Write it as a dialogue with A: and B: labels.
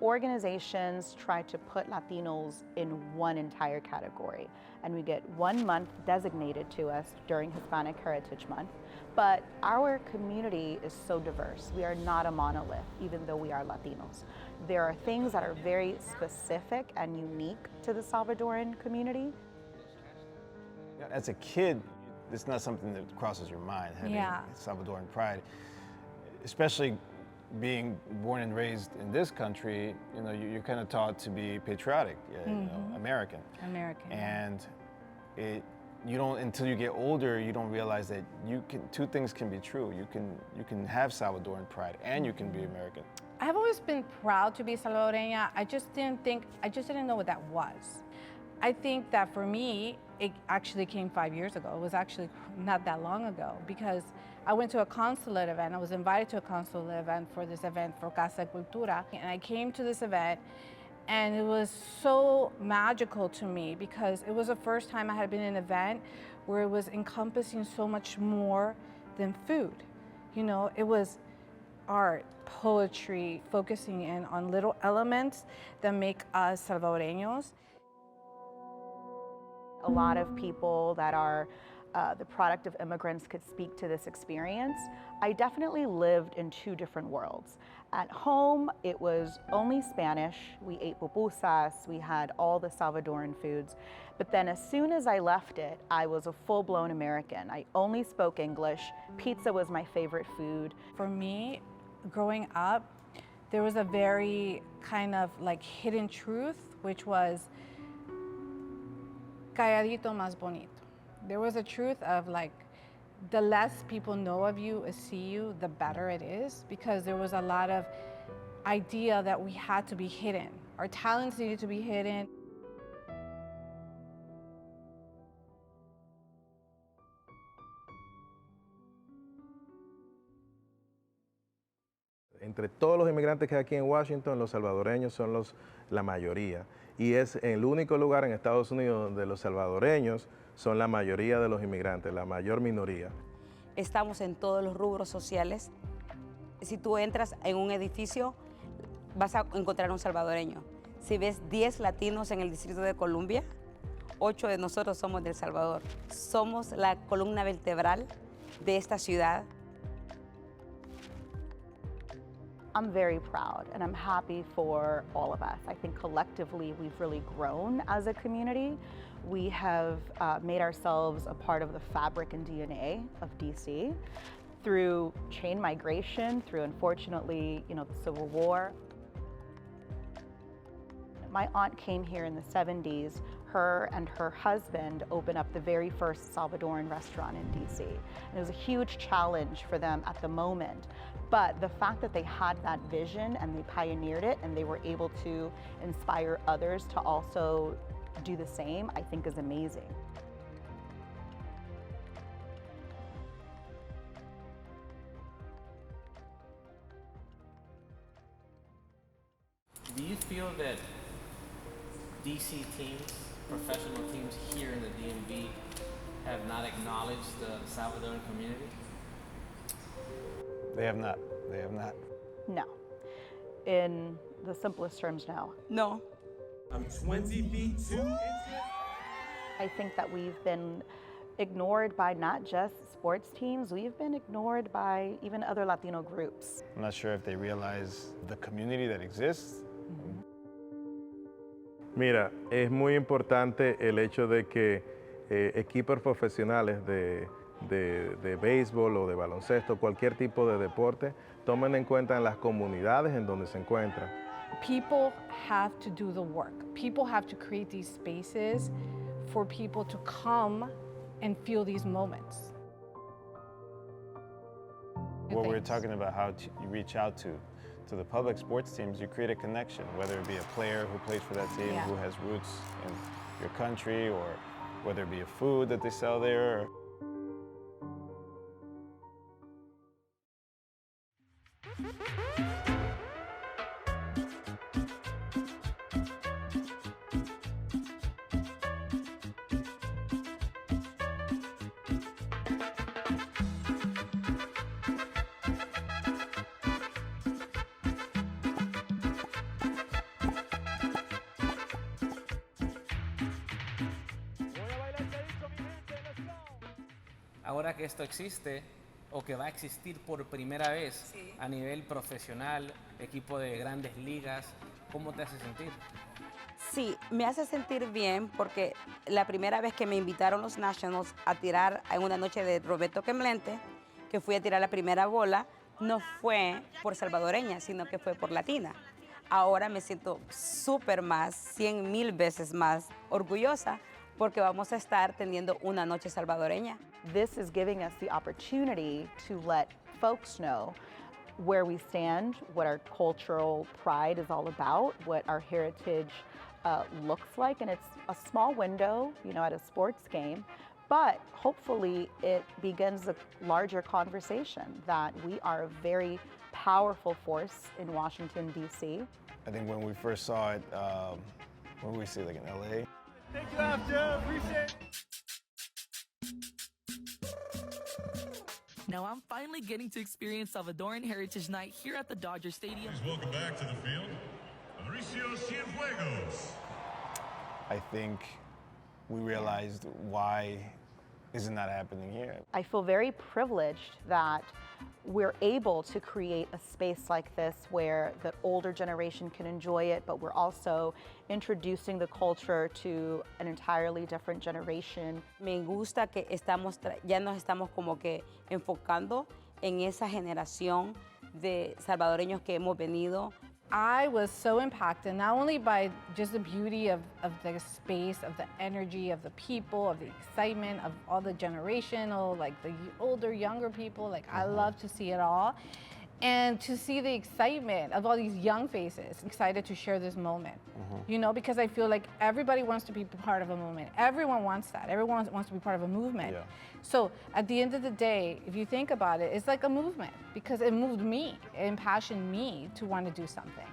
A: Organizations try to put Latinos in one entire category, and we get 1 month designated to us during Hispanic Heritage Month. But our community is so diverse. We are not a monolith, even though we are Latinos. There are things that are very specific and unique to the Salvadoran community.
B: As a kid, it's not something that crosses your mind, having Salvadoran pride, especially being born and raised in this country. You know, you're kind of taught to be patriotic, you know, American. And you don't, until you get older, you don't realize that two things can be true. You can have Salvadoran pride and you can be American.
C: I have always been proud to be Salvadoreña. I just didn't know what that was. I think that for me, it actually came 5 years ago. It was actually not that long ago, because I went to a consulate event. I was invited to a consulate event for this event for Casa Cultura. And I came to this event, and it was so magical to me because it was the first time I had been in an event where it was encompassing so much more than food. You know, it was art, poetry, focusing in on little elements that make us Salvadoreños.
A: A lot of people that are the product of immigrants could speak to this experience. I definitely lived in two different worlds. At home, it was only Spanish. We ate pupusas, we had all the Salvadoran foods. But then as soon as I left it, I was a full-blown American. I only spoke English. Pizza was my favorite food.
C: For me, growing up, there was a very kind of like hidden truth, which was calladito más bonito. There was a truth of like, the less people know of you or see you, the better it is, because there was a lot of idea that we had to be hidden. Our talents needed to be hidden.
D: Entre todos los inmigrantes que hay aquí en Washington, los salvadoreños son la mayoría. Y es el único lugar en Estados Unidos donde los salvadoreños son la mayoría de los inmigrantes, la mayor minoría.
E: Estamos en todos los rubros sociales. Si tú entras en un edificio, vas a encontrar un salvadoreño. Si ves 10 latinos en el Distrito de Columbia, 8 de nosotros somos del Salvador. Somos la columna vertebral de esta ciudad.
A: I'm very proud and I'm happy for all of us. I think collectively we've really grown as a community. We have made ourselves a part of the fabric and DNA of D.C. through chain migration, through unfortunately, you know, the Civil War. My aunt came here in the 70s. Her and her husband opened up the very first Salvadoran restaurant in D.C. And it was a huge challenge for them at the moment. But the fact that they had that vision and they pioneered it and they were able to inspire others to also do the same, I think is amazing.
F: Do you feel that DC teams, professional teams here in the DMV, have not acknowledged the Salvadoran community?
B: They have not. They have not.
A: No. In the simplest terms, no.
E: No.
G: I'm 20 feet 2 inches.
A: I think that we've been ignored by not just sports teams, we've been ignored by even other Latino groups.
B: I'm not sure if they realize the community that exists.
D: Mira, es muy importante el hecho de que equipos profesionales de béisbol o de baloncesto, cualquier tipo de deporte, tomen en cuenta en las comunidades en donde se encuentran.
C: People have to do the work. People have to create these spaces for people to come and feel these moments.
B: What we're talking about, how you reach out to the public sports teams, you create a connection, whether it be a player who plays for that team, who has roots in your country, or whether it be a food that they sell there.
F: ahora que esto existe o que va a existir por primera vez a nivel profesional, equipo de grandes ligas, ¿cómo te hace sentir?
E: Sí, me hace sentir bien porque la primera vez que me invitaron los Nationals a tirar en una noche de Roberto Clemente, que fui a tirar la primera bola, no fue por salvadoreña, sino que fue por latina. Ahora me siento súper más, 100,000 veces más orgullosa porque vamos a estar teniendo una noche salvadoreña.
A: This is giving us the opportunity to let folks know where we stand, what our cultural pride is all about, what our heritage looks like, and it's a small window, you know, at a sports game, but hopefully it begins a larger conversation that we are a very powerful force in Washington, D.C.
B: I think when we first saw it, when we see like in LA.
G: Thank you, After. Appreciate it.
H: Now I'm finally getting to experience Salvadoran Heritage Night here at the Dodger Stadium.
I: Please welcome back to the field, Mauricio Cienfuegos.
B: I think we realized why isn't that happening here.
A: I feel very privileged that we're able to create a space like this where the older generation can enjoy it, but we're also introducing the culture to an entirely different generation.
E: Me gusta que ya nos estamos como que enfocando en esa generación de salvadoreños que hemos venido.
C: I was so impacted, not only by just the beauty of the space, of the energy, of the people, of the excitement, of all the generational, like the older, younger people, like I love to see it all. And to see the excitement of all these young faces excited to share this moment, you know, because I feel like everybody wants to be part of a movement. Everyone wants that. Everyone wants to be part of a movement.
B: Yeah.
C: So at the end of the day, if you think about it, it's like a movement because it moved me, it impassioned me to want to do something.